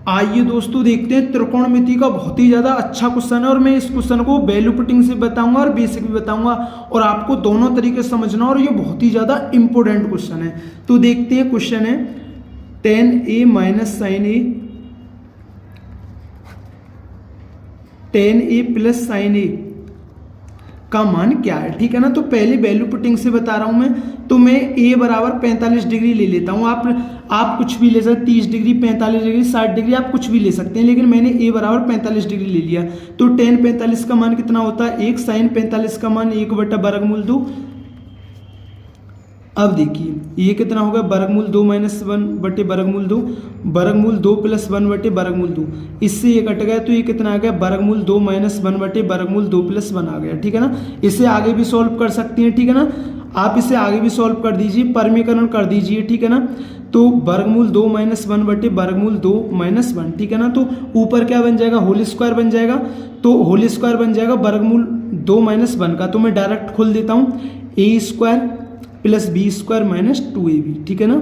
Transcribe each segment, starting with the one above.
आइए दोस्तों देखते हैं त्रिकोणमिति का बहुत ही ज़्यादा अच्छा क्वेश्चन है और मैं इस क्वेश्चन को वैल्यू पुटिंग से बताऊंगा और बेसिक भी बताऊंगा और आपको दोनों तरीके से समझना और ये बहुत ही ज़्यादा इंपॉर्टेंट क्वेश्चन है। तो देखते हैं क्वेश्चन है tan a minus sine A tan a plus sine A का मान क्या है। ठीक है ना। तो पहले वैल्यू पुटिंग से बता रहा हूं मैं, तो मैं a बराबर 45 डिग्री ले लेता हूं। आप कुछ भी ले सकते, 30 डिग्री, 45 डिग्री, 60 डिग्री, आप कुछ भी ले सकते हैं, लेकिन मैंने a बराबर 45 डिग्री ले लिया। तो tan 45 का मान कितना होता है 1, साइन 45 का मान 1/वर्गमूल 2। अब देखिए ये कितना होगा वर्गमूल 2 माइनस 1/वर्गमूल 2, वर्गमूल 2 प्लस 1/वर्गमूल 2। इससे ये कट गया तो ये कितना आ गया वर्गमूल 2 माइनस 1/वर्गमूल 2 प्लस 1 आ गया। ठीक है ना। इसे आगे भी सॉल्व कर सकती हैं। ठीक है ना। आप इसे आगे भी सॉल्व कर दीजिए, परमीकरण कर दीजिए। ठीक है ना। तो वर्गमूल 2 माइनस 1/वर्गमूल 2 माइनस 1। ठीक है ना। तो ऊपर क्या बन जाएगा होल स्क्वायर बन जाएगा, तो होल स्क्वायर बन जाएगा वर्गमूल 2 माइनस 1 का। तो मैं डायरेक्ट खोल देता हूँ a square plus b square minus 2ab। ठीक है ना।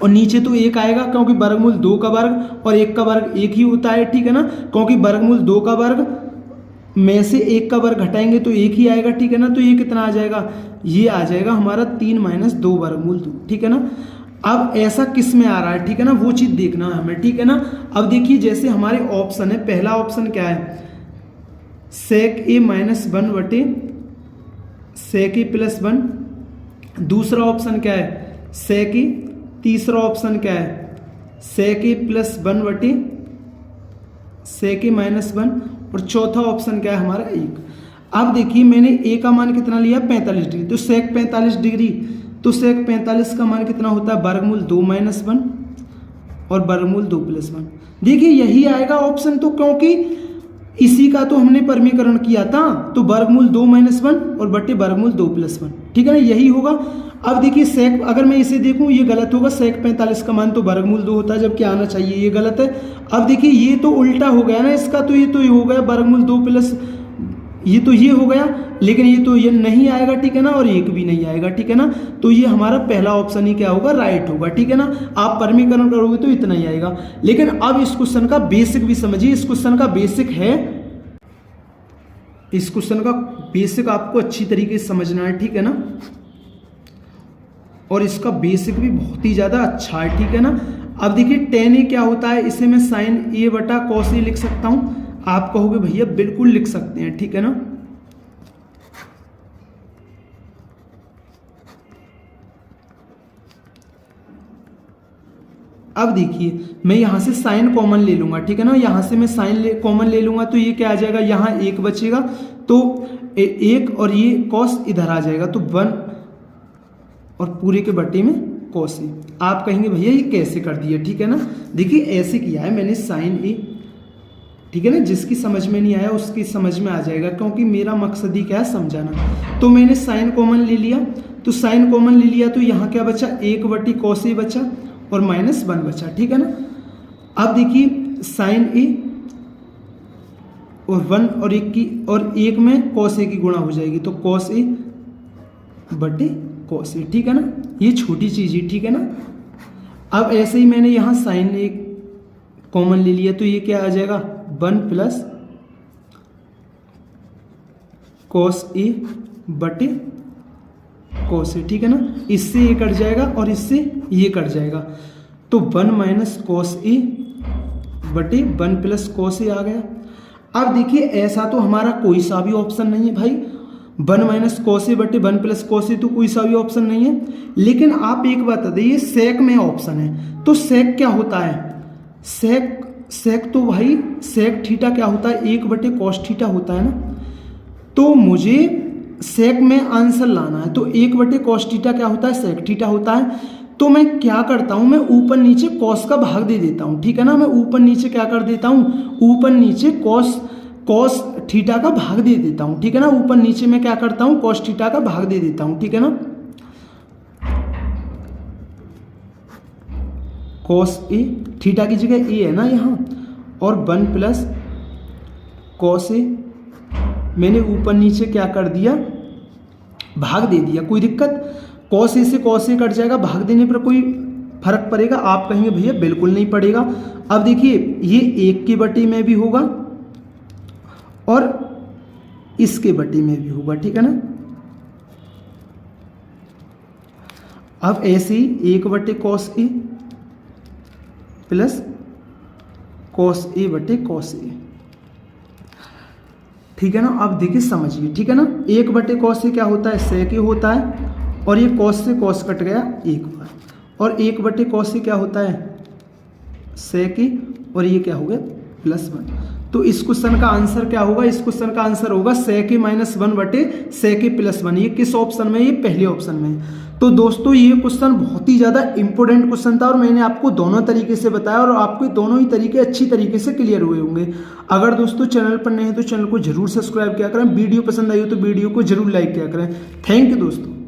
और नीचे तो 1 आएगा क्योंकि वर्गमूल 2 का वर्ग और 1 का वर्ग 1 ही होता है। ठीक है ना। क्योंकि वर्गमूल 2 का वर्ग में से 1 का वर्ग घटाएंगे तो 1 ही आएगा। ठीक है ना। तो ये कितना आ जाएगा, ये आ जाएगा हमारा 3 माइनस 2 वर्गमूल 2। ठीक है ना। अब ऐसा किस में आ रहा है, ठीक है ना, वो चीज देखना है हमें। ठीक है ना। अब देखिए जैसे हमारे ऑप्शन है, पहला ऑप्शन क्या है सेक ए माइनस 1 बटे सेक ए प्लस 1। दूसरा ऑप्शन क्या है सेक ए। तीसरा ऑप्शन क्या है सेक ए प्लस 1 बटे सेक ए माइनस 1। और चौथा ऑप्शन क्या है हमारा 1। अब देखिए मैंने ए का मान कितना लिया 45 डिग्री, तो सेक 45 डिग्री, तो सेक 45 का मान कितना होता है वर्गमूल 2 माइनस 1 और वर्गमूल 2 प्लस 1। देखिए यही आएगा ऑप्शन, तो क्योंकि इसी का तो हमने परमीकरण किया था, तो वर्गमूल 2 माइनस 1 और बटे वर्गमूल 2 प्लस 1। ठीक है ना, यही होगा। अब देखिए सेक, अगर मैं इसे देखूं ये गलत होगा, सेक 45 का मान तो वर्गमूल 2 होता है जबकि आना चाहिए, ये गलत है। अब देखिए ये तो उल्टा हो गया ना इसका, तो ये हो गया वर्गमूल 2 प्लस, ये तो ये हो गया, लेकिन ये नहीं आएगा। ठीक है ना। और 1 भी नहीं आएगा। ठीक है ना। तो ये हमारा पहला ऑप्शन ही क्या होगा राइट होगा। ठीक है ना। आप परमीकरण करोगे तो इतना ही आएगा। लेकिन अब इस क्वेश्चन का बेसिक भी समझिए। इस क्वेश्चन का बेसिक है, इस क्वेश्चन का बेसिक आपको अच्छी तरीके से समझना है। ठीक है ना। और इसका बेसिक भी बहुत ही ज्यादा अच्छा है। ठीक है ना। अब देखिए tan a क्या होता है, इसे मैं साइन a बटा कॉस a लिख सकता हूं। आप कहोगे भैया बिल्कुल लिख सकते हैं। ठीक है ना। अब देखिए मैं यहां से साइन कॉमन ले लूंगा। ठीक है ना। यहां से मैं साइन कॉमन ले लूंगा तो ये क्या आ जाएगा, यहां 1 बचेगा, तो 1 और ये कॉस इधर आ जाएगा, तो 1 और पूरे के बटे में कॉस ए। आप कहेंगे भैया ये कैसे कर दिया। ठीक है ना। देखिए ऐसे किया है मैंने साइन ए। ठीक है ना। जिसकी समझ में नहीं आया उसकी समझ में आ जाएगा, क्योंकि मेरा मकसद ही क्या है समझाना। तो मैंने साइन कॉमन ले लिया, तो साइन कॉमन ले लिया तो यहाँ क्या बचा 1 बटी कॉस ए बचा और माइनस 1 बचा। ठीक है ना। अब देखिए साइन ए और 1 और 1 की, और 1 में कॉस ए की गुणा हो जाएगी, तो कॉस ए बटे कॉस ए। ठीक है ना। ये छोटी चीज है। ठीक है ना। अब ऐसे ही मैंने यहाँ साइन ए कॉमन ले लिया, तो ये क्या आ जाएगा 1 प्लस कॉस ए बटे कॉस ए। ठीक है ना। इससे ये कट जाएगा और इससे ये कट जाएगा, तो 1 माइनस कॉस ए बटे 1 प्लस कॉस ए आ गया। अब देखिए ऐसा तो हमारा कोई सा भी ऑप्शन नहीं है भाई, 1 माइनस कॉस ए बटे 1 प्लस कॉस ए तो कोई सा भी ऑप्शन नहीं है। लेकिन आप एक बात बताइए सेक में ऑप्शन है, तो सेक क्या होता है, सेक तो भाई सेक थीटा क्या होता है 1 बटे कॉस थीटा होता है ना। तो मुझे सेक में आंसर लाना है, तो 1 बटे कॉस थीटा क्या होता है सेक थीटा होता है। तो मैं क्या करता हूं, मैं ऊपर नीचे कॉस का भाग दे देता हूं। ठीक है ना। मैं ऊपर नीचे क्या कर देता हूं, ऊपर नीचे कॉस थीटा का भाग दे देता हूं। ठीक है ना। ऊपर नीचे मैं क्या करता हूं कॉस थीटा का भाग दे देता हूं। ठीक है ना। कॉस ए, थीटा की जगह ए है ना यहाँ, और 1 प्लस कॉस ए मैंने ऊपर नीचे क्या कर दिया भाग दे दिया। कोई दिक्कत, कॉस ए से कॉस ए कट जाएगा, भाग देने पर कोई फर्क पड़ेगा? आप कहेंगे भैया बिल्कुल नहीं पड़ेगा। अब देखिए ये 1 की बटी में भी होगा और इसके बटी में भी होगा, ठीक है ना। अब ऐसे ही 1 बटे cos A plus cos A बटे कॉस ए, ठीक है ना। अब देखिए समझिए, ठीक है ना। 1 बटे कॉस से क्या होता है, सेक होता है, और ये कॉस से कॉस कट गया एक बार, और 1 बटे कॉस से क्या होता है, सेक, और ये क्या हो गया +1। तो इस क्वेश्चन का आंसर क्या होगा, इस क्वेश्चन का आंसर होगा सेक -1 बटे सेक +1। ये किस ऑप्शन में, ये पहले ऑप्शन में। तो दोस्तों ये क्वेश्चन बहुत ही ज़्यादा इंपॉर्टेंट क्वेश्चन था, और मैंने आपको दोनों तरीके से बताया, और आपको दोनों ही तरीके अच्छी तरीके से क्लियर हुए होंगे। अगर दोस्तों चैनल पर नए हैं तो चैनल को जरूर सब्सक्राइब किया करें, वीडियो पसंद आई हो तो वीडियो को जरूर लाइक किया करें। थैंक यू दोस्तों।